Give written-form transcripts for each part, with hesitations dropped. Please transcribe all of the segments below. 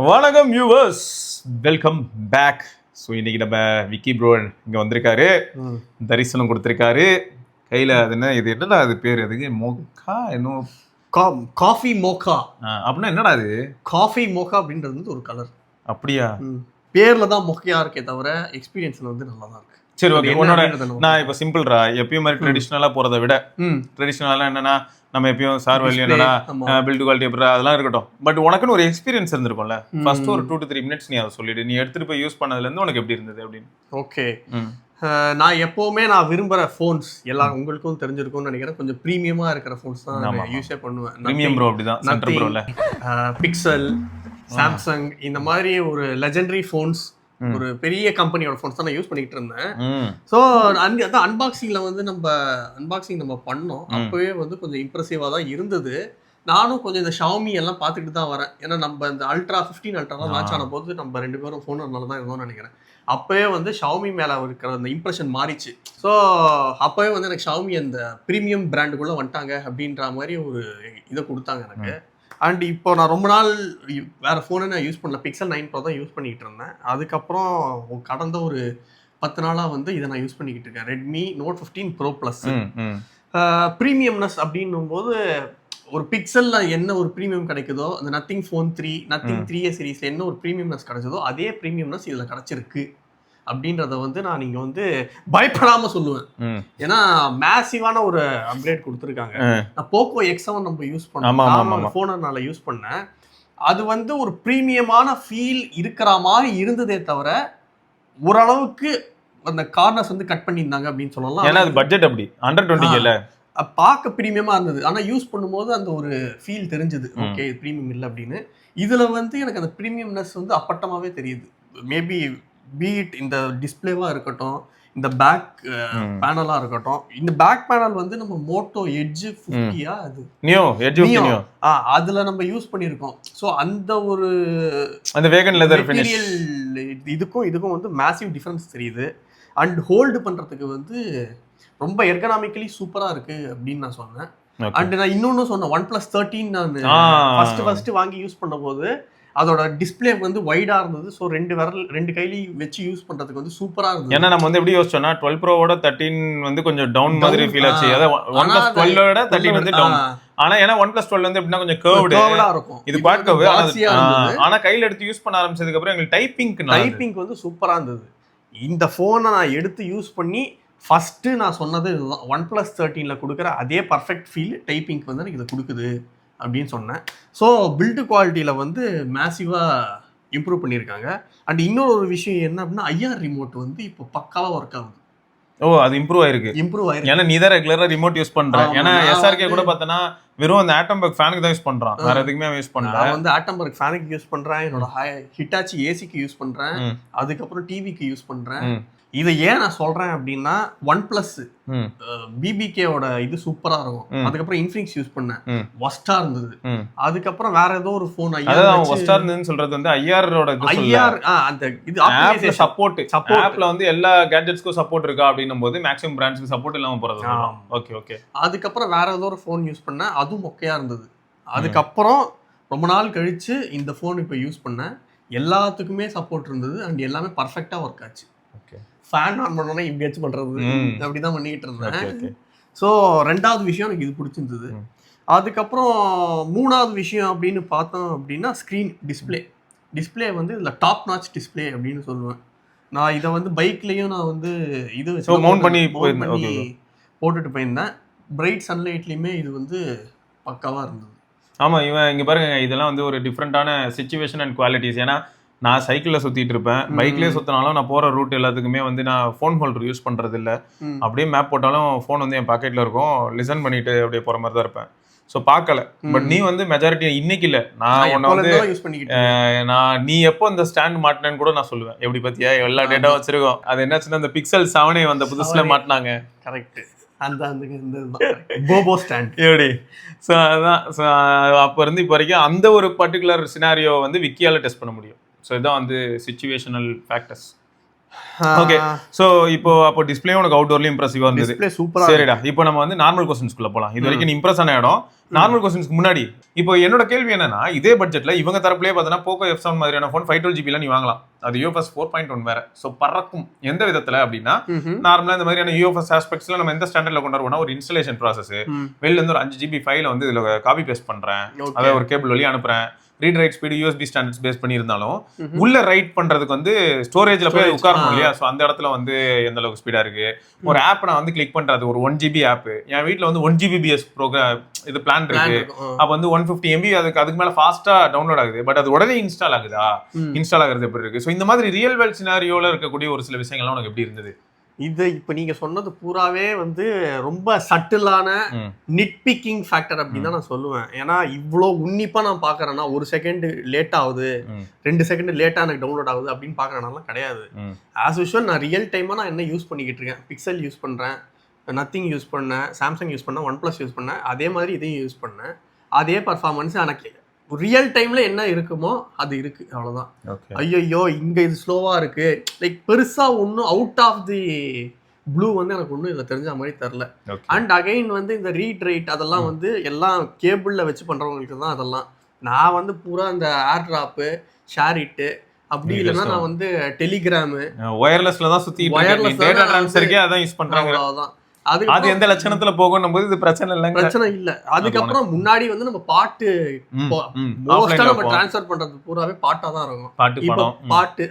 வணக்கம் viewers, welcome back. So இன்னைக்கு நம்ம விக்கி ப்ரோ இங்கே வந்திருக்காரு, தரிசனம் கொடுத்துருக்காரு. கையில் அது என்ன, இது என்னடா அது பேர், அதுக்கு மோக்கா இன்னும் காஃபி மோக்கா அப்படின்னா என்னடா அது? காஃபி மோக்கா அப்படின்றது வந்து ஒரு கலர். அப்படியா? பேர்ல தான் மொக்கையா இருக்கே தவிர எக்ஸ்பீரியன்ஸ்ல வந்து நல்லா தான் இருக்கு. சரி, ஓகே. உன்னோட நான் இப்போ சிம்பிள்ரா, எப்பயும் மாதிரி ட்ரெடிஷ்னலாக போகிறத விட ட்ரெடிஷ்னலாக என்னன்னா நம்ம எப்பயும் சார் வழி என்னடா பில்டு குவாலிட்டி எப்படி அதெல்லாம் இருக்கட்டும். பட் உனக்குன்னு ஒரு எக்ஸ்பீரியன்ஸ் இருந்திருக்கும்ல. ஃபர்ஸ்ட் ஒரு 2 to 3 minutes நீ அதை சொல்லிடு, நீ எடுத்துட்டு போய் யூஸ் பண்ணதுலேருந்து உனக்கு எப்படி இருந்தது அப்படின்னு. ஓகே, நான் எப்போவுமே நான் விரும்புகிற ஃபோன்ஸ் எல்லாம் உங்களுக்கும் தெரிஞ்சிருக்கும்னு நினைக்கிறேன். கொஞ்சம் ப்ரீமியமாக இருக்கிற ஃபோன்ஸ் தான் நான் யூஸே பண்ணுவேன். ப்ரீமியம் ப்ரோ அப்படிதான், சென்டர் ப்ரோல பிக்சல், சாம்சங் இந்த மாதிரி ஒரு லெஜெண்டரி ஃபோன்ஸ், ஒரு பெரிய கம்பெனியோட ஃபோன்ஸ் தான் நான் யூஸ் பண்ணிக்கிட்டு இருந்தேன். ஸோ அந்த அன்பாக்சிங்கில் வந்து நம்ம பண்ணோம். அப்போவே வந்து கொஞ்சம் இம்ப்ரெசிவாக தான் இருந்தது. நானும் கொஞ்சம் இந்த ஷாமி எல்லாம் பார்த்துக்கிட்டு தான் வரேன். ஏன்னா நம்ம இந்த அல்ட்ரா 15 அல்ட்ராலாம் லான்ச் ஆன போது நம்ம 2 பேரும் ஃபோன் அதனால தான் இருந்தோம்னு நினைக்கிறேன். அப்போவே வந்து ஷாமி மேலே இருக்கிற அந்த இம்ப்ரெஷன் மாறிச்சு. ஸோ அப்போவே வந்து எனக்கு ஷாமி அந்த ப்ரீமியம் பிராண்டுக்குள்ளே வந்துட்டாங்க அப்படின்ற மாதிரி ஒரு இதை கொடுத்தாங்க எனக்கு. அண்ட் இப்போ நான் ரொம்ப நாள் வேறு ஃபோனை நான் யூஸ் பண்ணல, பிக்சல் 9 ப்ரோ தான் யூஸ் பண்ணிக்கிட்டு இருந்தேன். அதுக்கப்புறம் கடந்த ஒரு 10 நாளாக வந்து இதை நான் யூஸ் பண்ணிக்கிட்டு இருக்கேன், Redmi note 15 pro plus. Premiumness அப்படின்னும் போது ஒரு பிக்சலில் என்ன ஒரு ப்ரீமியம் கிடைக்குதோ, அந்த நத்திங் ஃபோன் 3, நத்திங் 3A சீரீஸில் என்ன ஒரு ப்ரீமியம்னஸ் கிடைச்சதோ அதே ப்ரீமியம்னஸ் இதில் கிடச்சிருக்கு அப்படின்றத வந்து நான் இங்கே வந்து பயப்படாமல் சொல்லுவேன். ஏன்னா மேசிவான ஒரு அப்கிரேட் கொடுத்துருக்காங்க. நான் போக்கோ X7 நம்ம யூஸ் பண்ணோம், ஃபோனை நான் யூஸ் பண்ணேன். அது வந்து ஒரு ப்ரீமியமான ஃபீல் இருக்கிற மாதிரி இருந்ததே தவிர ஓரளவுக்கு அந்த கார்னர்ஸ் வந்து கட் பண்ணியிருந்தாங்க அப்படின்னு சொல்லலாம். ஏன்னா அது பட்ஜெட் அப்படி அண்டர் 20 இல்ல, பார்க்க ப்ரீமியமா இருந்தது. ஆனால் யூஸ் பண்ணும்போது அந்த ஒரு ஃபீல் தெரிஞ்சது, ஓகே இது ப்ரீமியம் இல்லை அப்படின்னு. இதில் வந்து எனக்கு அந்த ப்ரீமியம்னஸ் வந்து அப்பட்டமாகவே தெரியுது. மேபி பீட் இந்த டிஸ்பிளேவாக இருக்கட்டும், இந்த பேக் பேனலாக இருக்கட்டும். இந்த பேக் பேனல் வந்து நம்ம மோட்டோ எட்ஜ் 50 அது நியோ எட்ஜ் 50 அதில் நம்ம யூஸ் பண்ணியிருக்கோம். ஸோ அந்த ஒரு அந்த வேகன் லெதர் மெட்டீரியல் இதுக்கும் வந்து மேசிவ் டிஃபரன்ஸ் தெரியுது. அண்ட் ஹோல்டு பண்ணுறதுக்கு வந்து ரொம்ப எர்கனாமிக்கலி சூப்பராக இருக்குது அப்படின்னு நான் சொன்னேன். அண்ட் நான் இன்னொன்று சொன்னேன், OnePlus 13 நான் ஃபர்ஸ்ட் வாங்கி யூஸ் பண்ண போது அதோட டிஸ்பிளே வந்து வைடா இருந்தது. ஸோ 2 கையிலையும் வச்சு யூஸ் பண்றதுக்கு வந்து சூப்பரா இருந்தது. ஏன்னா நம்ம வந்து எப்படி யோசிச்சோம்னா 12 ப்ரோவோட 13 வந்து கொஞ்சம் டவுன் மாதிரி ஃபீல் ஆச்சு. அதாவது OnePlus 12ஓட 13 வந்து டவுன். ஆனா ஏன்னா OnePlus 12 வந்து எப்படின்னா கொஞ்சம் கர்வ்டா இருக்கும், இது பார்க்கவே. ஆனா கையில எடுத்து யூஸ் பண்ண ஆரம்பிச்சதுக்கு அப்புறம் எங்களுக்கு டைப்பிங் வந்து சூப்பரா இருந்தது. இந்த போனை நான் எடுத்து யூஸ் பண்ணி ஃபர்ஸ்ட் நான் சொன்னது இதுதான், OnePlus 13ல கொடுக்குற அதே பர்ஃபெக்ட் ஃபீல் டைப்பிங்க்கு வந்து எனக்கு இதை கொடுக்குது அப்படின்னு சொன்னேன். ஸோ பில்டு குவாலிட்டியில் வந்து மேசிவாக இம்ப்ரூவ் பண்ணியிருக்காங்க. அண்ட் இன்னொரு விஷயம் என்ன அப்படின்னா, ஐஆர் ரிமோட் வந்து இப்போ பக்காவாக ஒர்க் ஆகுது. அது இம்ப்ரூவ் ஆயிருக்கு. ஏன்னா நீ தான் ரெகுலராக ரிமோட் யூஸ் பண்ணுறேன். ஏன்னா SRK கூட பார்த்தனா வெறும் அந்த ஆட்டம்பர்க் ஃபேனுக்கு தான் யூஸ் பண்ணுறான், வேற எதுக்குமே யூஸ் பண்ணுறேன். நான் வந்து ஆட்டம்பர்க் ஃபேனுக்கு யூஸ் பண்ணுறேன், என்னோட ஹிட்டாச்சி ஏசிக்கு யூஸ் பண்ணுறேன், அதுக்கப்புறம் டிவிக்கு யூஸ் பண்ணுறேன். இதை ஏன் நான் சொல்றேன் அப்படின்னா, OnePlus BBKவோட இது சூப்பரா இருக்கும். அதுக்கப்புறம் இன்ஃபினிக்ஸ் யூஸ் பண்ணேன், ஒஸ்டா இருந்தது. அதுக்கப்புறம் வேற ஏதோ ஒரு ஃபோன் ஒஸ்டா இருந்ததுன்னு சொல்றது வந்து ஐஆரோட அந்த இது ஆப்ல சப்போர்ட் ஆப்ல வந்து எல்லா கேட்ஜெட்ஸ்க்கும் சப்போர்ட் இருக்கா அப்படின்னும் போது மேக்ஸிமம் பிராண்ட்ஸ்க்கு சப்போர்ட் இல்லாம போறது. Okay okay. அதுக்கப்புறம் வேற ஏதோ ஒரு ஃபோன் யூஸ் பண்ணேன், அதுவும் மொக்கையா இருந்தது. அதுக்கப்புறம் ரொம்ப நாள் கழிச்சு இந்த ஃபோன் இப்போ யூஸ் பண்ணேன், எல்லாத்துக்குமே சப்போர்ட் இருந்தது அண்ட் எல்லாமே பர்ஃபெக்டா ஒர்க் ஆச்சு. ஃபேன் ஆன் பண்ணோன்னா இப்படியாச்சும் பண்ணுறது அப்படிதான் பண்ணிக்கிட்டு இருந்தேன். ஸோ 2வது விஷயம் எனக்கு இது பிடிச்சிருந்தது. அதுக்கப்புறம் 3வது விஷயம் அப்படின்னு பார்த்தோம் அப்படின்னா, ஸ்க்ரீன் டிஸ்பிளே வந்து இதில் டாப் நாச் டிஸ்பிளே அப்படின்னு சொல்லுவேன். நான் இதை வந்து பைக்லேயும் நான் வந்து இது வச்சு மவுண்ட் பண்ணி போட்டுட்டு போயிருந்தேன். பிரைட் சன்லைட்லேயுமே இது வந்து பக்காவாக இருந்தது. ஆமாம், இவன் இங்கே பாருங்க, இதெல்லாம் வந்து ஒரு டிஃப்ரெண்ட்டான சிச்சுவேஷன் அண்ட் குவாலிட்டிஸ். ஏன்னா நான் சைக்கிளில் சுற்றிட்டு இருப்பேன், பைக்லேயே சுற்றினாலும் நான் போகிற ரூட் எல்லாத்துக்குமே வந்து நான் ஃபோன் ஹோல்டர் யூஸ் பண்ணுறது இல்லை. அப்படியே மேப் போட்டாலும் ஃபோன் வந்து என் பாக்கெட்டில் இருக்கும், லிசன் பண்ணிட்டு அப்படியே போகிற மாதிரி தான் இருப்பேன். ஸோ பார்க்கல. பட் நீ வந்து மெஜாரிட்டி இன்னைக்கு இல்லை, நான் உன்னை வந்து நீ எப்போ இந்த ஸ்டாண்ட் மாட்டினேன்னு கூட நான் சொல்லுவேன். எப்படி பற்றியா எல்லா டேட்டாவும் வச்சிருக்கோம். அது என்னாச்சுன்னா அந்த பிக்சல் 7 வந்த புதுசில் மாட்டினாங்க. கரெக்ட், போபோ ஸ்டாண்ட் எப்படி. ஸோ அதுதான், ஸோ அப்போ இருந்து இப்போ வரைக்கும் அந்த ஒரு பர்டிகுலர் சினாரியோ வந்து விக்கியால் டெஸ்ட் பண்ண முடியும். ஸோ இதுதான் வந்து சிச்சுவேஷனல் ஃபேக்டர்ஸ். ஓகே சோ இப்போ அப்போ டிஸ்ப்ளே உனக்கு அவுட்டோர்லயும் இம்ப்ரெசிவா இருந்தது. டிஸ்ப்ளே சூப்பரா. சரிடா, இப்போ நம்ம வந்து நார்மல் क्वेश्चंसக்குள்ள போலாம். இது வரைக்கும் இம்ப்ரெஸ் ஆன இடம் நார்மல் क्वेश्चंसக்கு முன்னாடி. இப்போ என்னோட கேள்வி என்னன்னா, இதே பட்ஜெட்ல இவங்க தரப்புலயே பார்த்தனா Poco F7 மாதிரியான ஃபோன் 512GB ல நீ வாங்கலாம். அது UFS 4.1 வேற. சோ பறக்கும். எந்த விதத்துல அப்படின்னா, நார்மலா இந்த மாதிரியான UFS ஆஸ்பெக்ட்ஸ்ல நம்ம எந்த ஸ்டாண்டர்ட்ல கொண்டு வரவோம்னா, ஒரு இன்ஸ்டாலேஷன் ப்ராசஸ், வெளில இருந்து ஒரு 5GB ஃபைல வந்து இதுல காப்பி பேஸ்ட் பண்றேன், அத ஒரு கேபிள் வழியா அனுப்புறேன், read write speed USB standards base பண்ணி இருந்தாலும் உள்ள ரைட் பண்றதுக்கு வந்து ஸ்டோரேஜ்ல போய் உட்காரணும் இல்லையா? சோ அந்த இடத்துல வந்து எந்த அளவுக்கு ஸ்பீடா இருக்கு. ஒரு ஆப் நான் வந்து கிளிக் பண்றது ஒரு 1GB ஆப், என் வீட்ல வந்து 1GBps ப்ரோக்ராம் இது பிளான் இருக்கு. அப்ப வந்து 150 MB அதுக்கு மேல ஃபாஸ்டா டவுன்லோட் ஆகுது. பட் அது உடனே இன்ஸ்டால் ஆகுதா? இன்ஸ்டால் ஆகுறது எப்படி இருக்கு? சோ இந்த மாதிரி ரியல் வேர்ல்ட் சினாரியோல இருக்கக்கூடிய ஒரு சில விஷயங்கள்லாம் உனக்கு எப்படி இருந்தது? இது இப்ப நீங்க சொன்னது பூராவே வந்து ரொம்ப சட்டிலான நிட்பிக்கிங் ஃபேக்டர் அப்படின்னு தான் நான் சொல்லுவேன். ஏன்னா இவ்வளோ உன்னிப்பா நான் பாக்குறேன்னா, ஒரு செகண்ட் லேட் ஆகுது, 2 செகண்ட் லேட்டா எனக்கு டவுன்லோட் ஆகுது அப்படின்னு பாக்குறேனால கிடையாது. ஆஸ் யூஷுவல் நான் ரியல் டைமா நான் என்ன யூஸ் பண்ணிக்கிட்டு இருக்கேன், பிக்சல் யூஸ் பண்றேன், நத்திங் யூஸ் பண்ணேன், சாம்சங் யூஸ் பண்ணேன், OnePlus யூஸ் பண்ணேன், அதே மாதிரி இதையும் யூஸ் பண்ணேன். அதே பர்ஃபார்மன்ஸ் எனக்கு ரியல் டைம்ல என்ன இருக்குமோ அது இருக்கு, அவ்வளவுதான். ஐயோ இங்க இது ஸ்லோவா இருக்கு, லைக் பெருசா ஒன்றும் அவுட் ஆஃப் தி ப்ளூ வந்து எனக்கு ஒன்றும் இதில் தெரிஞ்ச மாதிரி தெரில. அண்ட் அகைன் வந்து இந்த ரீட் ரைட் அதெல்லாம் வந்து எல்லாம் கேபிளில் வச்சு பண்ணுறவங்களுக்கு தான் அதெல்லாம். நான் வந்து பூரா இந்த ஏர் ட்ராப்பு, ஷேர் இட்டு அப்படி இல்லைன்னா நான் வந்து டெலிகிராமு ஒயர்லெஸ்ல தான் சுற்றி அதான் யூஸ் பண்ணுறாங்க. அவ்வளோதான். அது எந்த லட்சணத்துல போகணும் போது இது பிரச்சனை இல்ல, பிரச்சனை இல்ல. அதுக்கப்புறம் முன்னாடி வந்து நம்ம பாட்டு மோஸ்டா நம்ம ட்ரான்ஸ்ஃபர் பண்றது பூராவே பாட்டா தான் இருக்கும். பாட்டு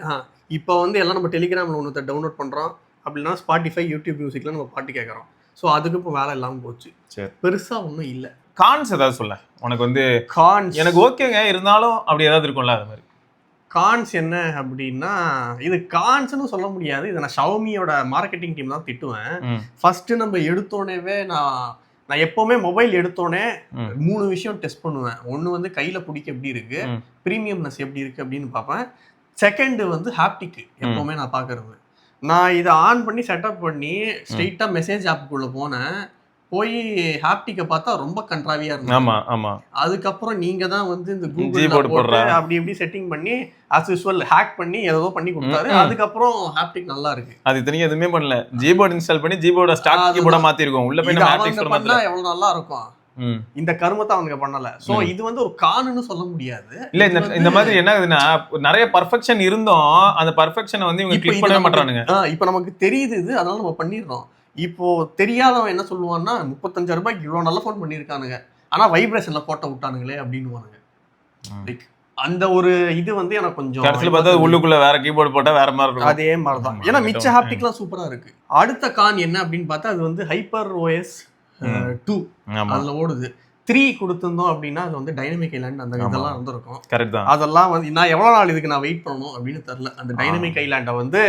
இப்ப வந்து எல்லாம் நம்ம டெலிகிராம்ல ஒன்று டவுன்லோட் பண்றோம், அப்படின்னா ஸ்பாட்டிஃபை, யூடியூப் மியூசிக்ல நம்ம பாட்டு கேட்கறோம். ஸோ அதுக்கு இப்போ வேலை இல்லாமல் போச்சு. பெருசா ஒன்றும் இல்லை. கான்ஸ் ஏதாவது சொல்ல உனக்கு வந்து? கான்ஸ் எனக்கு ஓகேங்க, இருந்தாலும் அப்படி ஏதாவது இருக்கும்ல அது மாதிரி. கான்ஸ் என்ன அப்படின்னா, இது கான்ஸ்னு சொல்ல முடியாது. இதை நான் ஷாவோமியோட மார்க்கெட்டிங் டீம் தான் திட்டுவேன். ஃபர்ஸ்ட் நம்ம எடுத்தோடனே நான் எப்பவுமே மொபைல் எடுத்தோடனே 3 விஷயம் டெஸ்ட் பண்ணுவேன். ஒன்று வந்து கையில பிடிக்க எப்படி இருக்கு, ப்ரீமியம்னஸ் எப்படி இருக்கு அப்படின்னு பார்ப்பேன். செகண்ட் வந்து ஹாப்டிக் எப்பவுமே நான் பார்க்கறது. நான் இதை ஆன் பண்ணி செட்டப் பண்ணி ஸ்ட்ரெயிட்டா மெசேஜ் ஆப்புக்குள்ள போனேன். போய் ஹாப்டிக்கை பார்த்தா ரொம்ப கண்ட்ராவியா இருந்துச்சு. அதுக்கப்புறம் நீங்க தான் வந்து இந்த கூகுள் போட்டு அப்படி இப்படி செட்டிங் பண்ணி as usual ஹேக் பண்ணி ஏதோ பண்ணி கொடுத்தாரு. அதுக்கப்புறம் ஹாப்டிக் நல்லா இருக்கு. அது தனியா எதுவுமே பண்ணல, ஜிபோர்ட் இன்ஸ்டால் பண்ணி ஜிபோர்ட ஸ்டாக் கீபோர்டா மாத்தி இருக்கோம். உள்ள போய் ஹாப்டிக்ஸ் பண்ணா எவ்வளவு நல்லா இருக்கும். இந்த கர்மத்தை அவங்க பண்ணல. சோ இது வந்து ஒரு காணுன்னு சொல்ல முடியாது. இல்ல இந்த மாதிரி என்ன ஆகுதுன்னா, நிறைய பர்ஃபெக்ஷன் இருந்தும் அந்த பர்ஃபெக்ஷனை வந்து இவங்க கிளிக் பண்ணவே மாட்டானுங்க. இப்போ நமக்கு தெரியுது இது, அதனால நம்ம பண்ணிடுறோம். இப்போ தெரியாதவன் என்ன சொல்லுவான்னா, 35,000 ரூபாய்க்கு இவ்வளவு நல்ல ஃபோன் பண்ணிருக்கானுங்க, ஆனா வைப்ரேஷன்ல போட்டோ விட்டானுங்களே அப்படின்னு. லைக் அந்த ஒரு இது வந்து எனக்கு கொஞ்சம் கடைசில பார்த்தா உள்ளுக்குள்ள வேற கீபோர்டு போட்டா வேற மாதிரி இருக்கும். அதே மாதிரி தான். ஏன்னா மிச்ச ஹாப்டிக்லாம் சூப்பரா இருக்கு. அடுத்த கான் என்ன அப்படின்னு பார்த்தா, அது வந்து ஹைப்பர் OS 2 அதுல ஓடுது. 3 கொடுத்திருந்தோம் அப்படின்னா அது வந்து டைனமிக் ஐலாண்ட் அந்த இதெல்லாம் இருந்திருக்கும். கரெக்ட் தான். அதெல்லாம் வந்து நான் எவ்வளவு நாள் இதுக்கு நான் வெயிட் பண்ணணும் அப்படின்னு தெரியல. அந்த டைனமிக் ஐலாண்டை வந்து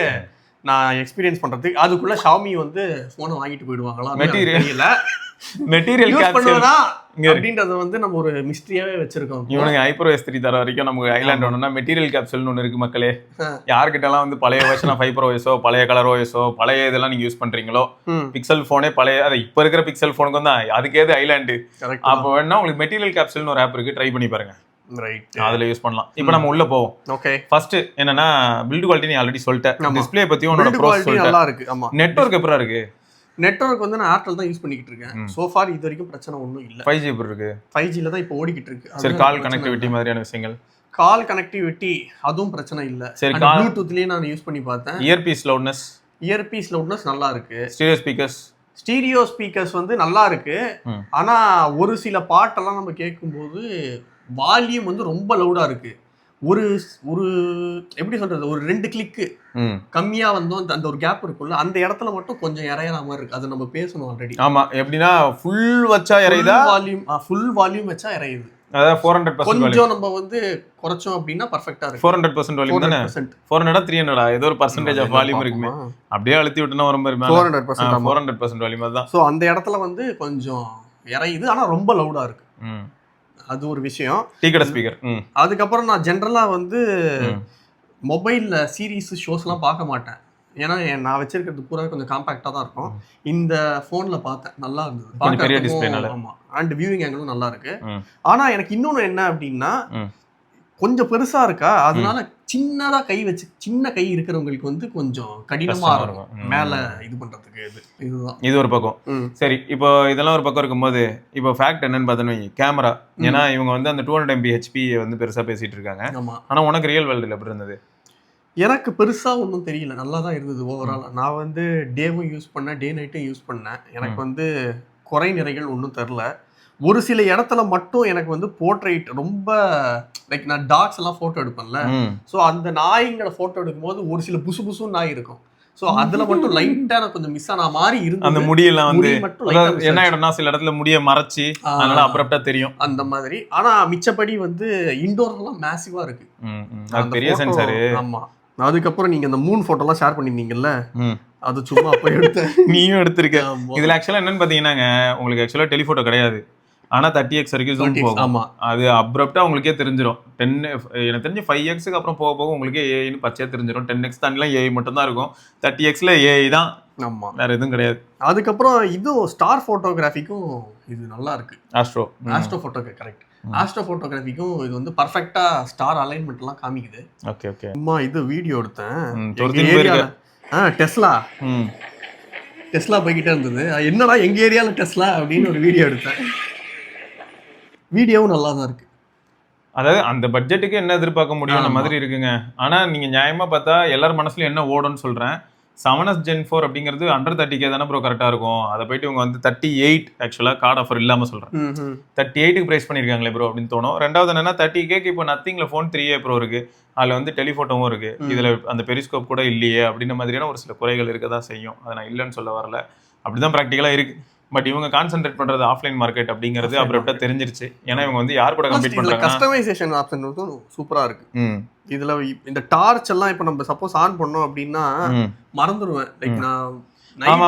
நான் எக்ஸ்பீரியன்ஸ் பண்றதுக்கு அதுக்குள்ள ஷாமி வந்து போனை வாங்கிட்டு போயிடுவாங்களா மெட்டீரியல் பண்ணுவதா அப்படின்றத வந்து நம்ம ஒரு மிஸ்ட்ரியாவே வச்சிருக்கோம். இவனுக்கு ஹைப்பர் OS 3 தர வரைக்கும் நமக்கு ஐலாண்ட் ஒண்ணுன்னா மெட்டீரியல் கேப்சூல்னு ஒன்று இருக்கு மக்களே. யார்கிட்ட எல்லாம் வந்து பழைய வெர்ஷன் ஆஃப் ஹைப்பர் OS பழைய கலர் OS பழைய இதெல்லாம் நீங்க யூஸ் பண்றீங்களோ, பிக்சல் போனே பழைய அது இப்ப இருக்கிற பிக்சல் போனுக்கு தான் அதுக்கேது ஐலாண்டு. அப்போ வேணா உங்களுக்கு மெட்டீரியல் கேப்சூல்னு ஒரு ஆப் இருக்கு, ட்ரை பண்ணி பாருங்க. ரைட், அதுல யூஸ் பண்ணலாம். இப்போ நம்ம உள்ள போவோம். ஓகே, ஃபர்ஸ்ட் என்னன்னா பில்ட் குவாலிட்டி நீ ஆல்ரெடி சொல்லிட்டேன். டிஸ்ப்ளே பத்தியும் உன்னோட ப்ரோஸ் சொல்லிட்டேன். நல்லா இருக்கு. ஆமா, நெட்வொர்க் எப்பரா இருக்கு? நெட்வொர்க் வந்து நான் ஏர்டெல் தான் யூஸ் பண்ணிட்டு இருக்கேன். சோ ஃபார் இது வரைக்கும் பிரச்சனை ஒண்ணும் இல்ல. 5G எப்படி இருக்கு? 5G ல தான் இப்போ ஓடிக்கிட்டு இருக்கு. சரி, கால் கனெக்டிவிட்டி மாதிரியான விஷயங்கள்? கால் கனெக்டிவிட்டி அதுவும் பிரச்சனை இல்ல. சரி, ப்ளூடூத்லயே நான் யூஸ் பண்ணி பார்த்தேன். இயர்பீஸ் லவுட்னஸ் நல்லா இருக்கு. ஸ்டீரியோ ஸ்பீக்கர்ஸ் வந்து நல்லா இருக்கு. ஆனா ஒரு சில பாட்டெல்லாம் நம்ம கேட்கும்போது வால்யூம் வந்து ரொம்ப லவுடா இருக்கு. ஒரு ஒரு எப்படி சொல்றது, ஒரு 2 கிளிக்கு கம்மியா வந்தோம் அந்த ஒரு கேப் இருக்குல்ல, அந்த இடத்துல மட்டும் கொஞ்சம் இறையற மாதிரி இருக்கு. அது நம்ம பேசணும் ஆல்ரெடி. ஆமா, எப்படின்னா ஃபுல் வச்சா இறையுதா, ஃபுல் வால்யூம் வச்சா இறையுது. அதாவது 400% கொஞ்சம் நம்ம வந்து குறைச்சோம் அப்படின்னா பெர்ஃபெக்ட்டா இருக்கு. 400% வால்யூம் தானே? 400 300 ஏதோ ஒரு பர்சன்டேஜ் ஆஃப் வால்யூம் இருக்குமே, அப்படியே அழுத்தி விட்டனா வரும் பாரு. 400% வால்யூம் தான். சோ அந்த இடத்துல வந்து கொஞ்சம் இறையுது, ஆனா ரொம்ப லவுடா இருக்கு. அது ஒரு விஷயம். டீகட ஸ்பீக்கர். அதுக்கப்புறம் நான் ஜென்ரலா வந்து மொபைல்ல சீரீஸ் ஷோஸ்லாம் பார்க்க மாட்டேன். ஏன்னா நான் வச்சிருக்கிறது பூரா கொஞ்சம் காம்பாக்டா தான் இருக்கும். இந்த போன்ல பார்த்தேன், நல்லா இருந்தது. பெரிய டிஸ்ப்ளேனால. ஆமா, அண்ட் வியூவிங் ஆங்கிளும் நல்லா இருக்கு. ஆனா எனக்கு இன்னொன்னு என்ன அப்படின்னா, கொஞ்சம் பெருசா இருக்கா, அதனால சின்னதா கை வச்சு சின்ன கை இருக்கிறவங்களுக்கு வந்து கொஞ்சம் கடினமா இருக்கும் மேல இது பண்றதுக்கு. இதுதான் இது ஒரு பக்கம். சரி, இப்போ இதெல்லாம் ஒரு பக்கம் இருக்கும்போது இப்போ ஃபேக்ட் என்னன்னு பார்த்தோன்னா கேமரா. ஏன்னா இவங்க வந்து அந்த 200 MB HP வந்து பெருசா பேசிட்டு இருக்காங்க. ஆனா உனக்கு ரியல் வேர்ல்டுல எப்படி இருந்தது? எனக்கு பெருசா ஒன்றும் தெரியல, நல்லா தான் இருந்தது ஓவரால். நான் வந்து டேவும் யூஸ் பண்ணேன், டே நைட்டும் யூஸ் பண்ணேன். எனக்கு வந்து குறை நிறைகள் ஒன்றும் தெரில. ஒரு சில இடத்துல மட்டும் எனக்கு வந்து போர்ட்ரைட் ரொம்ப லைக் நான் டாக்ஸ் எல்லாம் போட்டோ எடுப்பேன்ல, ஸோ அந்த நாய்ங்களோட போட்டோ எடுக்கும்போது ஒரு சில புசு புசு நாய் இருக்கும். ஸோ அதுல மட்டும் லைட்டா நான் கொஞ்சம் மிஸ் ஆன மாதிரி இருந்தது. அந்த முடியெல்லாம் வந்து என்ன ஆயிடும்னா சில இடத்துல முடிய மறைச்சி அதனால அப்ரப்டா தெரியும் அந்த மாதிரி. ஆனா மிச்சப்படி வந்து இன்டோர்லாம் மேசிவா இருக்கு. பெரிய சென்சார். ஆமா. அதுக்கப்புறம் நீங்க அந்த மூன் போட்டோலாம் ஷேர் பண்ணிருந்தீங்கல்ல, அது சும்மா அப்ப எடுத்தேன். நீயும் எடுத்திருக்க. இதுல ஆக்சுவலா என்னன்னு பாத்தீங்கன்னா உங்களுக்கு ஆக்சுவலா டெலிஃபோட்டோ கிடையாது. ஆனா 30x வரைக்கும் ஜூம் போகும். ஆமா, அது அப்ரப்டா உங்களுக்கே தெரிஞ்சிடும். 10 எனக்கு தெரிஞ்சு 5xக்கு அப்புறம் போக போக உங்களுக்கே ஏஐன்னு பச்சையா தெரிஞ்சிடும். 10x தாண்டிலாம் ஏஐ மட்டும் தான் இருக்கும். 30xல ஏஐ தான். ஆமா, வேற எதுவும் கிடையாது. அதுக்கப்புறம் இதுவும் ஸ்டார் போட்டோகிராஃபிக்கும் இது நல்லா இருக்கு. Astro photo correct. ஆஸ்ட்ரோ போட்டோகிராஃபிக்கும் இது வந்து பர்ஃபெக்ட்டா ஸ்டார் அலைன்மெண்ட் எல்லாம் காமிக்குது. Okay okay. அம்மா இது வீடியோ எடுத்தேன். டெஸ்லா போய்கிட்டே இருந்தது. என்னடா எங்க ஏரியால டெஸ்லா அப்படின்னு ஒரு வீடியோ எடுத்தேன். வீடியோவும் நல்லா தான் இருக்கு. அதாவது அந்த பட்ஜெட்டுக்கு என்ன எதிர்பார்க்க முடியும் மாதிரி இருக்குங்க. ஆனா நீங்க நியாயமா பார்த்தா எல்லாரும் மனசுல என்ன ஓடும்னு சொல்றேன். 7S Gen 4 அப்படிங்கிறது அண்டர் 30K தானே ப்ரோ கரெக்டா இருக்கும். அதை போயிட்டு இவங்க வந்து 38 ஆக்சுவலா கார்டு ஆஃபர் இல்லாம சொல்றேன் 38க்கு பிரைஸ் பண்ணிருக்காங்களே ப்ரோ அப்படின்னு தோணும். ரெண்டாவது என்னன்னா 30Kக்கு இப்போ நத்திங்ல ஃபோன் 3A ப்ரோ இருக்கு. அதுல வந்து டெலிஃபோட்டோவும் இருக்கு. இதுல அந்த பெரிஸ்கோப் கூட இல்லையே அப்படின்ற மாதிரியான ஒரு சில குறைகள் இருக்கதான் செய்யும். அதை நான் இல்லைன்னு சொல்ல வரல, அப்படிதான் ப்ராக்டிகலா இருக்கு. பட் இவங்க கான்சென்ட்ரேட் பண்றது ஆஃப்லைன் மார்க்கெட் அப்படிங்கிறது அப்புறம் தெரிஞ்சிருச்சு. ஏன்னா இவங்க வந்து யார் கூட கம்பீட் பண்றாங்க. கஸ்டமைசேஷன் ஆப்ஷன் சூப்பரா இருக்கு இதுல. இந்த டார்ச் எல்லாம் இப்ப நம்ம சப்போஸ் ஆன் பண்ணோம் அப்படின்னா மறந்துடுவேன். லைக்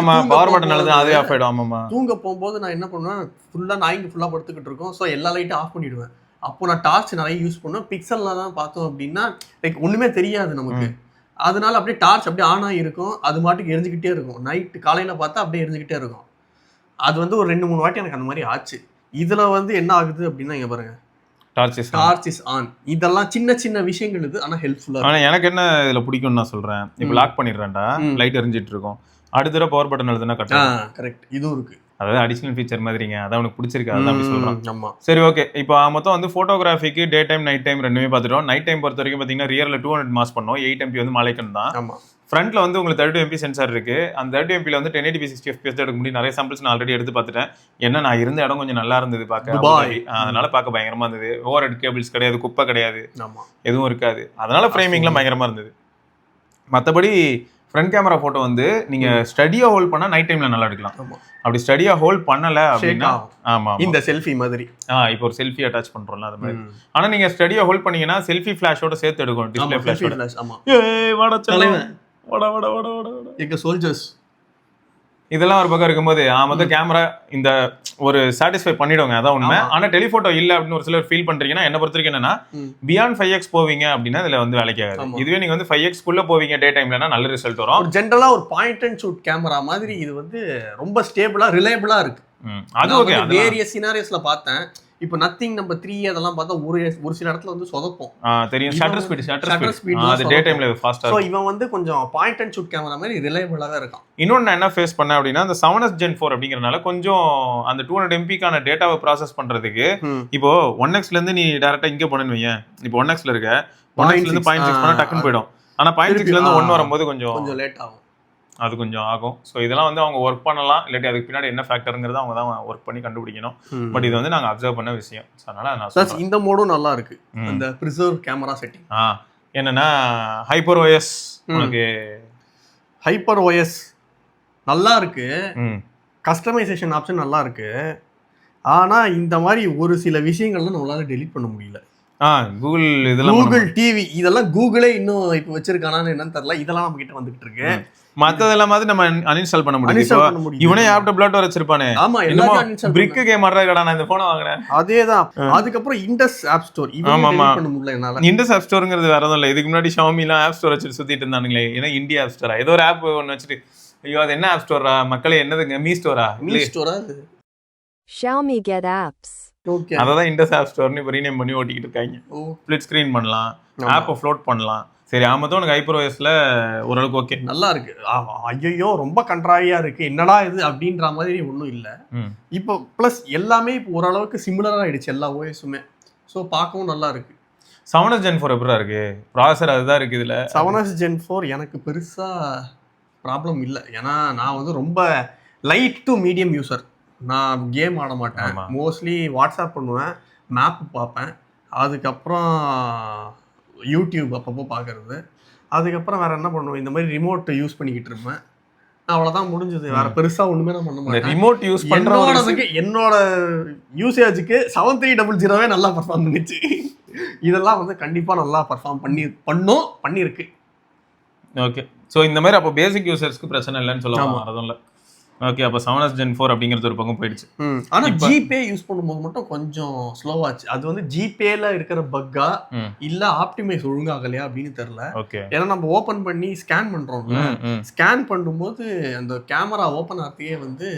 நான் பவர் பட்டன் அழுது அதே ஆஃப் ஆயிடும். ஆமாமா, தூங்க போகும்போது நான் என்ன பண்ணுவேன், ஃபுல்லா நாய்ங்க ஃபுல்லா படுத்துக்கிட்டு இருக்கோம். ஸோ எல்லா லைட்டும் ஆஃப் பண்ணிடுவேன். அப்போ நான் டார்ச் நிறைய யூஸ் பண்ணுவேன். பிக்சல்ல தான் பார்த்தோம் அப்படின்னா லைக் ஒண்ணுமே தெரியாது நமக்கு. அதனால அப்படியே டார்ச் அப்படியே ஆன் ஆகி இருக்கும். அது மாட்டுக்கு எரிஞ்சுக்கிட்டே இருக்கும். நைட்டு காலையில பார்த்தா அப்படியே எரிஞ்சுக்கிட்டே இருக்கும். அது வந்து ஒரு 2-3 வாட்டி எனக்கு அந்த மாதிரி ஆச்சு. இதுல வந்து என்ன ஆகுது அப்படின்னா இங்க பாருங்க, டார்ச் இஸ் ஆன். இதெல்லாம் சின்ன சின்ன விஷயங்கள் இது, ஆனா ஹெல்ப்ஃபுல்லா. ஆனா எனக்கு என்ன இதுல பிடிக்கும்னு நான் சொல்றேன். இப்போ லாக் பண்ணிடுறேன்டா, லைட் எரிஞ்சிட்டு இருக்கும். அடுத்த தடவை பவர் பட்டன் அழுதுனா கரெக்ட். இதுவும் இருக்கு. அதாவது அடிஷனல் ஃபீச்சர் மாதிரிங்க. அதான் உனக்கு பிடிச்சிருக்கு, அதான் அப்படி சொல்றேன். ஆமா, சரி ஓகே. இப்போ மொத்தம் வந்து போட்டோகிராஃபிக்கு டே டைம் நைட் டைம் ரெண்டுமே பார்த்துட்டோம். நைட் டைம் பொறுத்த வரைக்கும் பார்த்தீங்கன்னா ரியர்ல 200 மாஸ் பண்ணோம். 8 MP வந்து மலைக்கன் தான். ஆமா, ஃப்ரண்ட்ல வந்து உங்களுக்கு 32 MP சென்சார் இருக்கு. அந்த 32 MP வந்து 1080p 60 FPS எடுக்க முடியும். நிறைய சாம்பிள்ஸ் நான் ஆல்ரெடி எடுத்து பார்த்துட்டேன். ஏன்னா நான் இருந்த இடம் கொஞ்சம் நல்லா இருந்தது பார்க்க. அதனால பார்க்க பயங்கரமா இருந்தது. ஓவர் ஹெட் கேபிள்ஸ் கிடையாது, குப்பை கிடையாது, எதுவும் இருக்காது. அதனால ஃப்ரேமிங்லாம் பயங்கரமா இருந்தது. மற்றபடி ஃப்ரண்ட் கேமரா போட்டோ வந்து நீங்க ஸ்டடியா ஹோல்ட் பண்ணா நைட் டைம்ல நல்லா எடுக்கலாம். அப்படி ஸ்டடியா ஹோல்ட் பண்ணல அப்படின்னா ஆமா இந்த செல்ஃபி மாதிரி இப்போ ஒரு செல்ஃபி அட்டாச் பண்றோம்ல அது மாதிரி. ஆனா நீங்க ஸ்டடியா ஹோல்ட் பண்ணீங்கன்னா செல்ஃபி ஃபிளாஷோட சேர்த்து எடுக்கும். Display flash. ஆமா, ஏய் வாடா தலைவன், வாடா எங்க சோல்ஜர்ஸ். இதெல்லாம் ஒரு பக்கம் இருக்கும்போது மொத்தம் கேமரா இந்த ஒரு சாட்டிஸ்ஃபை பண்ணிடுவாங்க, அதான் உண்மை. ஆனா டெலிஃபோட்டோ இல்ல அப்படின்னு ஒரு சிலர் ஃபீல் பண்றீங்கன்னா என்ன பொறுத்த வரைக்கும் என்னன்னா பியாண்ட் 5x போவீங்க அப்படின்னா இதுல வந்து வேலைக்கு ஆகாது. இதுவே நீங்க வந்து 5x குள்ள போவீங்க டே டைம்லனா நல்ல ரிசல்ட் வரும். ஒரு ஜெனரலா ஒரு பாயிண்ட் அண்ட் ஷூட் கேமரா மாதிரி இது வந்து ரொம்ப ஸ்டேபிளா ரிலையபிளா இருக்கு. அது ஓகே. வேரியஸ் சினாரியோஸ்ல பார்த்தேன். இப்போ நத்திங் நம்ம 3 அதெல்லாம் பார்த்தா ஒரு சில இடத்துல வந்து சொதப்போம். தெரியும், ஷட்டர் ஸ்பீட் அது டே டைம்ல ஃபாஸ்டா. சோ இவன் வந்து கொஞ்சம் பாயிண்ட் அண்ட் ஷூட் கேமரா மாதிரி ரிலையபிளா தான் இருக்கான். இன்னொன்னு நான் என்ன ஃபேஸ் பண்ணேன் அப்படின்னா அந்த 7S Gen 4 அப்படிங்கறனால கொஞ்சம் அந்த 200 MB-க்கான டேட்டாவை ப்ராசஸ் பண்றதுக்கு இப்போ 1x ல இருந்து நீ டைரக்டா இங்க போனேன்னு வையேன். இப்போ 1x ல இருக்க 1x ல இருந்து 0.6 பண்ணா டக்குன்னு போய்டும். ஆனா 0.6 ல இருந்து 1 வரும்போது கொஞ்சம் லேட் ஆகும். அது கொஞ்சம் ஆகும். ஸோ இதெல்லாம் வந்து அவங்க ஒர்க் பண்ணலாம், இல்லாட்டி அதுக்கு பின்னாடி என்ன ஃபேக்டருங்கிறத அவங்க தான் ஒர்க் பண்ணி கண்டுபிடிக்கணும். பட் இது வந்து நாங்கள் அப்சர்வ் பண்ண விஷயம். அதனால நான் இந்த மோடும் நல்லா இருக்கு. அந்த ப்ரிசர்வ் கேமரா செட்டிங் என்னன்னா ஹைப்பர் ஓஎஸ், உனக்கு ஹைப்பர் ஓஎஸ் நல்லா இருக்கு. கஸ்டமைசேஷன் ஆப்ஷன் நல்லா இருக்கு. ஆனா இந்த மாதிரி ஒரு சில விஷயங்கள்லாம் நம்மளால டெலீட் பண்ண முடியல. கூகுள் டிவி இதெல்லாம் கூகுளே இன்னும் இப்ப வச்சிருக்கானான்னு என்னன்னு தெரியல. இதெல்லாம் நம்ம கிட்ட வந்துகிட்டு இருக்கு. மத்ததெல்லாம் மாதிரி நம்ம அன்இன்ஸ்டால் பண்ண முடியும். இவனே ஆப்ட பிளாட் வச்சிருப்பானே. ஆமா, எல்லாரும் பிரிக் கேம் ஆடுறடா, நான் இந்த போனை வாங்குறேன். அதேதான். அதுக்கப்புறம் இண்டஸ் ஆப் ஸ்டோர் ஆமா பண்ண முடியல என்னால. இண்டஸ் ஆப் ஸ்டோர்ங்கிறது வேற எதுவும் இல்ல. இதுக்கு முன்னாடி Xiaomi எல்லாம் ஆப் ஸ்டோர் வச்சு சுத்திட்டு இருந்தானுங்களே. ஏன்னா இந்தியா ஆப் ஸ்டோரா ஏதோ ஒரு ஆப் ஒன்னு வச்சுட்டு, ஐயோ அது என்ன ஆப் ஸ்டோரா மக்களே, என்னதுங்க மீ ஸ்டோரா அது Xiaomi get apps. அதான் இண்டஸ் ஆப் ஸ்டோர்னு இப்போ ரீநேம் பண்ணி ஓட்டிக்கிட்டு இருக்காங்க. ஸ்பிளிட் ஸ்கிரீன் பண்ணலாம், ஆப்பை ஃப்ளோட் பண்ணலாம். சரி ஆமாம், உனக்கு ஹைப்பர்ஓஎஸ்ல ஓரளவுக்கு ஓகே நல்லா இருக்கு. ஐயோ ரொம்ப கண்ட்ராவியா இருக்கு, என்னடா இது அப்படின்ற மாதிரி ஒன்றும் இல்லை. இப்போ ப்ளஸ் எல்லாமே இப்போ ஓரளவுக்கு சிமிலராக ஆயிடுச்சு எல்லா ஓஎஸுமே. ஸோ பார்க்கவும் நல்லா இருக்கு. 7s Gen 4 எப்படா இருக்கு? ப்ராசர் அதுதான் இருக்கு இதுல. 7s Gen 4 எனக்கு பெருசா ப்ராப்ளம் இல்லை. ஏன்னா நான் வந்து ரொம்ப லைட் டு மீடியம் யூசர். நான் கேம் ஆட மாட்டேன், மோஸ்ட்லி வாட்ஸ்அப் பண்ணுவேன், மேப் பார்ப்பேன், அதுக்கப்புறம் யூடியூப் அப்பப்போ பார்க்கறது, அதுக்கப்புறம் வேற என்ன பண்ணுவேன், இந்த மாதிரி ரிமோட் யூஸ் பண்ணிக்கிட்டு இருப்பேன். அவ்வளோதான் முடிஞ்சது. வேற பெருசா ஒண்ணுமே நான் பண்ண மாட்டேன். ரிமோட் யூஸ் பண்றதுக்கு என்னோட யூசேஜுக்கு 7300 நல்லா பர்ஃபார்ம் பண்ணிச்சு. இதெல்லாம் வந்து கண்டிப்பா நல்லா பர்ஃபார்ம் பண்ணிருக்கு. ஓகே. ஸோ இந்த மாதிரி அப்போ பேசிக் யூசர்ஸ்க்கு பிரச்சனை இல்லைன்னு சொல்லலாம். அதுவும் இல்லை. ஓகே, அப்போ 7s Gen 4 அப்படிங்கிறது ஒரு பக்கம் போயிடுச்சு. ஆனால் ஜிபே யூஸ் பண்ணும்போது மட்டும் கொஞ்சம் ஸ்லோவாச்சு. அது வந்து ஜிபேல இருக்கிற பக்கா இல்லை ஆப்டிமைஸ் ஒழுங்காகலையா அப்படின்னு தெரியல. ஓகே. ஏன்னா நம்ம ஓப்பன் பண்ணி ஸ்கேன் பண்ணுறோம்ல, ஸ்கேன் பண்ணும்போது அந்த கேமரா ஓப்பன் ஆகிறதுக்கே வந்து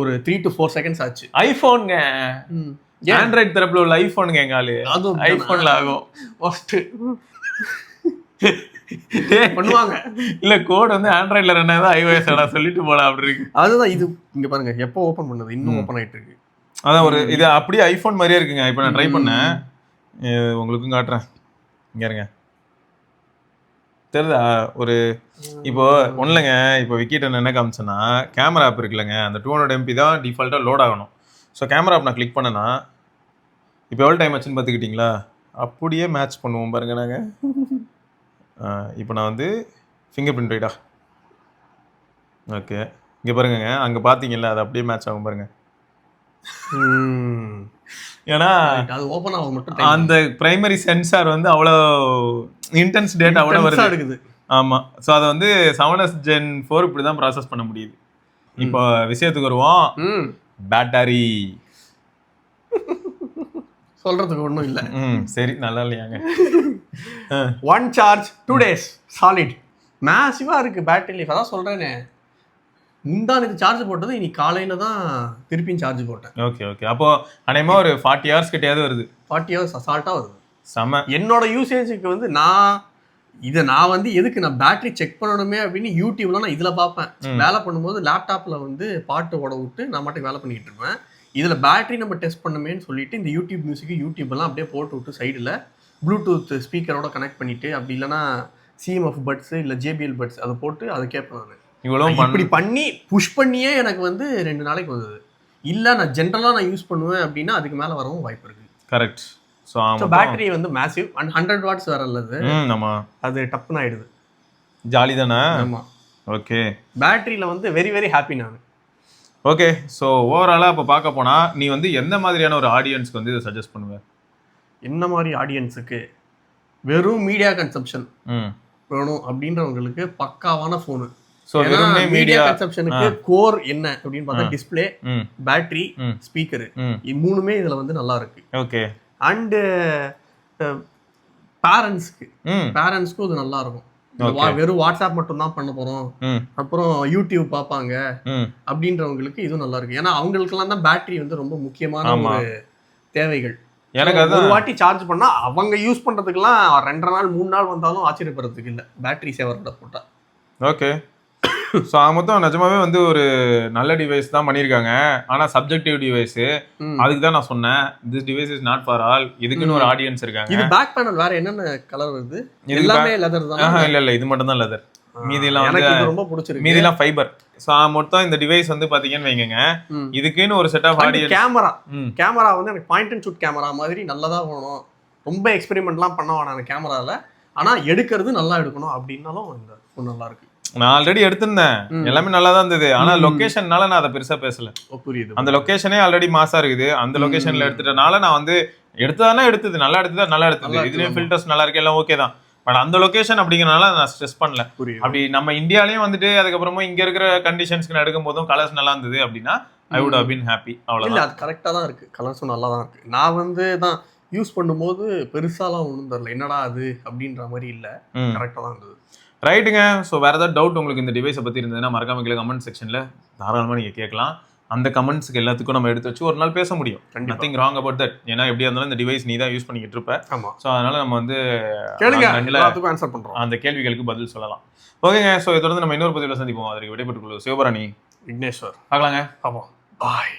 ஒரு 3 to 4 செகண்ட்ஸ் ஆச்சு. ஐஃபோனுங்க, ஆண்ட்ராய்ட் தரப்புல உள்ள ஐஃபோனுங்க, எங்காலு அதுவும் ஐஃபோன்ல ஆகும் ஃபர்ஸ்ட் பண்ணுவாங்க. இல்ல கோட் வந்து ஆண்ட்ராய்ட்ல ரன் ஆகுது, iOS எடா சொல்லிட்டு போடா அப்படி இருக்கு. அதுதான் இது. இங்க பாருங்க, எப்போ ஓபன் பண்ணது இன்னும் ஓபன் ஆயிட்டு இருக்கு. அதான் ஒரு இது அப்படியே ஐஃபோன் மாதிரியே இருக்குங்க. இப்போ நான் ட்ரை பண்ணேன், உங்களுக்கும் காட்டுறேன். இங்க இருங்க, தெரியுதா? ஒரு இப்போ ஒண்ணுலங்க, இப்போ விக்கிட்ட என்ன காமிச்சேன்னா கேமரா ஆப் இருக்குல்லங்க, அந்த 200 MB தான் டிஃபால்ட்டா லோட் ஆகணும். ஸோ கேமரா ஆப் நான் கிளிக் பண்ணேன்னா இப்போ எவ்வளோ டைம் ஆச்சுன்னு பார்த்துக்கிட்டிங்களா? அப்படியே மேட்ச் பண்ணுவோம் பாருங்க நாங்கள். இப்போ நான் வந்து ஃபிங்கர் பிரிண்ட் ரைட்டா, ஓகே, இங்கே பாருங்க, அங்கே பார்த்தீங்கல்ல அது அப்படியே மேட்ச் ஆகும் பாருங்க. ஏன்னா அது ஓப்பன் ஆகும் மட்டும் அந்த பிரைமரி சென்சார் வந்து அவ்வளோ இன்டென்ஸ் டேட்டா அவ்வளோ வருது. ஆமாம். ஸோ அதை வந்து 7s Gen 4 இப்படி தான் ப்ராசஸ் பண்ண முடியுது. இப்போ விஷயத்துக்கு வருவோம். பேட்டரி சொல்றதுக்கு ஒன்றும் இல்லை. சரி, நல்லா இல்லையாங்க. 1 சார்ஜ் 2 days சாலிட், மேசிவா இருக்கு பேட்டரி லைஃப். அதான் சொல்றேனே, முந்தானது சார்ஜ் போட்டது, இன்னைக்கு காலையில தான் திருப்பியும் சார்ஜ் போட்டேன். Okay okay. அப்போ அநேகமா ஒரு 40 hours கிட்டயாவது வருது. 40 hours அசால்ட்டா வருது. செம. என்னோட யூசேஜுக்கு வந்து நான் வந்து எதுக்கு நான் பேட்டரி செக் பண்ணணுமே அப்படின்னு யூடியூப்ல நான் இதுல பார்ப்பேன். வேலை பண்ணும்போது லேப்டாப்ல வந்து பாட்டு ஓட விட்டு நான் மட்டும் வேலை பண்ணிட்டு இருப்பேன். இதுல பேட்டரி நம்ம டெஸ்ட் பண்ணுமேன்னு சொல்லிட்டு இந்த யூடியூப் மியூசிக் யூடியூப் எல்லாம் அப்படியே போட்டு விட்டு சைடில் ப்ளூடூத் ஸ்பீக்கரோட கனெக்ட் பண்ணிட்டு, அப்படி இல்லைன்னா CMF பட்ஸ் இல்லை JBL பட்ஸ் அதை போட்டு அதை கேட்பேன். நான் இவ்வளோ இப்படி பண்ணி புஷ் பண்ணியே எனக்கு வந்து 2 நாளைக்கு வந்தது. இல்லை நான் ஜென்ரலாக நான் யூஸ் பண்ணுவேன் அப்படின்னா அதுக்கு மேலே வரவும் வாய்ப்பு இருக்கு. கரெக்ட். ஸோ பேட்டரி வந்து மேசிவ் 100 watts வேற இல்லது. ஆமாம், அது டப்புன்னு ஆயிடுது. ஜாலி தானே? ஆமாம். ஓகே. பேட்டரியில் வந்து வெரி வெரி ஹாப்பி நான். ஓகே. ஸோ ஓவராலாக இப்போ பார்க்க போனால் நீ வந்து எந்த மாதிரியான ஒரு ஆடியன்ஸ்க்கு வந்து இதை சஜஸ்ட் பண்ணுவேன்? என்ன மாதிரி ஆடியன்ஸுக்கு? வெறும் மீடியா கன்சப்ஷன் வேணும் அப்படின்றவங்களுக்கு பக்காவான ஃபோனு. ஸோ வெறும் மீடியா கன்சப்ஷனுக்கு கோர் என்ன அப்படின்னு பார்த்தா டிஸ்பிளே, பேட்டரி, ஸ்பீக்கரு, இது 3மே இதில் வந்து நல்லா இருக்கு. ஓகே. அண்டு பேரண்ட்ஸ்க்கும் இது நல்லா இருக்கும். வெறும் வாட்ஸ்அப் மட்டும் தான் பண்ண போறோம், அப்புறம் யூடியூப் பார்ப்பாங்க அப்படின்றவங்களுக்கு இதுவும் நல்லா இருக்கு. ஏன்னா அவங்களுக்கெல்லாம் தான் பேட்டரி வந்து ரொம்ப முக்கியமான ஒரு தேவைகள். எனக்கு ஒரு வாட்டி சார்ஜ் பண்ணா அவங்க யூஸ் பண்றதுக்கெல்லாம் 2 நாள் 3 நாள் வந்தாலும் ஆச்சரியப்படுறதுக்கு இல்லை, பேட்டரி சேவரோட போட்டா. ஓகே. ஸோ மொத்தம் நிஜமாவே வந்து ஒரு நல்ல டிவைஸ் தான் பண்ணியிருக்காங்க. ஆனால் சப்ஜெக்டிவ் டிவைஸ், அதுக்கு தான் நான் சொன்னேன் this device is not for all. இதுக்குன்னு ஒரு ஆடியன்ஸ் இருக்காங்க. இது பேக் பேனல் வேற என்னென்ன கலர் வருது? எல்லாமே லெதர் தான். இல்ல இது மட்டும் தான் லெதர், மீதிலாம் வந்து ரொம்ப பிடிச்சிருக்கு. மீதிலாம் ஃபைபர். ஸோ மொத்தம் இந்த டிவைஸ் வந்து பாத்தீங்கன்னு வைங்க, இதுக்குன்னு ஒரு செட் ஆஃப் ஆடியன்ஸ். கேமரா வந்து எனக்கு பாயிண்ட் அண்ட் ஷூட் கேமரா மாதிரி நல்லதா வேணும். ரொம்ப எக்ஸ்பெரிமெண்ட்லாம் பண்ண வேணாம் அந்த கேமரால, ஆனா எடுக்கிறது நல்லா எடுக்கணும் அப்படின்னாலும் இந்த ஃபோன் நல்லா இருக்கு. நான் ஆல்ரெடி எடுத்திருந்தேன், எல்லாமே நல்லா தான் இருந்தது. ஆனா லொகேஷன்னால நான் அதை பெருசா பேசல. புரியுது. அந்த லொகேஷனே ஆல்ரெடி மாசா இருக்குது, அந்த லொகேஷன்ல எடுத்துட்டனால நான் வந்து எடுத்ததானே எடுத்தது, நல்லா எடுத்தது. இதுலயும் ஃபில்டர்ஸ் நல்லா இருக்கு, எல்லாம் ஓகே தான். பட் அந்த லொகேஷன் அப்படிங்கறனால நான் ஸ்ட்ரெஸ் பண்ணல. அப்படி நம்ம இந்தியாலயும் வந்துட்டு அதுக்கப்புறமா இங்க இருக்கிற கண்டிஷன்ஸ்க்கு நான் எடுக்கும் போதும் கலர்ஸ் நல்லா இருந்தது அப்படின்னா I would have been happy. அவ்வளவுதான். அது கரெக்டா தான் இருக்கு, கலர்ஸும் நல்லா தான் இருக்கு. நான் வந்து தான் யூஸ் பண்ணும்போது பெருசாலாம் ஒன்றும் தெரியல, என்னடா அது அப்படின்ற மாதிரி இல்லை, கரெக்டா தான் இருந்தது. ரைட்டுங்க. ஸோ வேறு ஏதாவது டவுட் உங்களுக்கு இந்த டிவைஸை பற்றி இருந்ததுன்னா மறக்காம கீழே கமெண்ட் செக்ஷனில் தாராளமாக நீங்கள் கேட்கலாம். அந்த கமெண்ட்ஸ்க்கு எல்லாத்துக்கும் நம்ம எடுத்து வச்சு ஒரு நாள் பேச முடியும். கண்டிப்பா. Nothing wrong about that. ஏன்னா எப்படியா இருந்தாலும் இந்த டிவைஸ் நீ தான் யூஸ் பண்ணிக்கிட்டு இருப்ப. ஆமா. ஸோ அதனால நம்ம வந்து கேளுங்க, நல்ல எல்லாத்துக்கும் ஆன்சர் பண்றோம். அந்த கேள்விகளுக்கு பதில் சொல்லலாம். ஓகேங்க. ஸோ இதை தொடர்ந்து நம்ம இன்னொரு பதிவில் சந்திப்போம். அதற்கு விடைபெற்றுக் சிவபரணி விக்னேஸ்வர் பார்க்கலாங்க. பாப்போம். பாய்.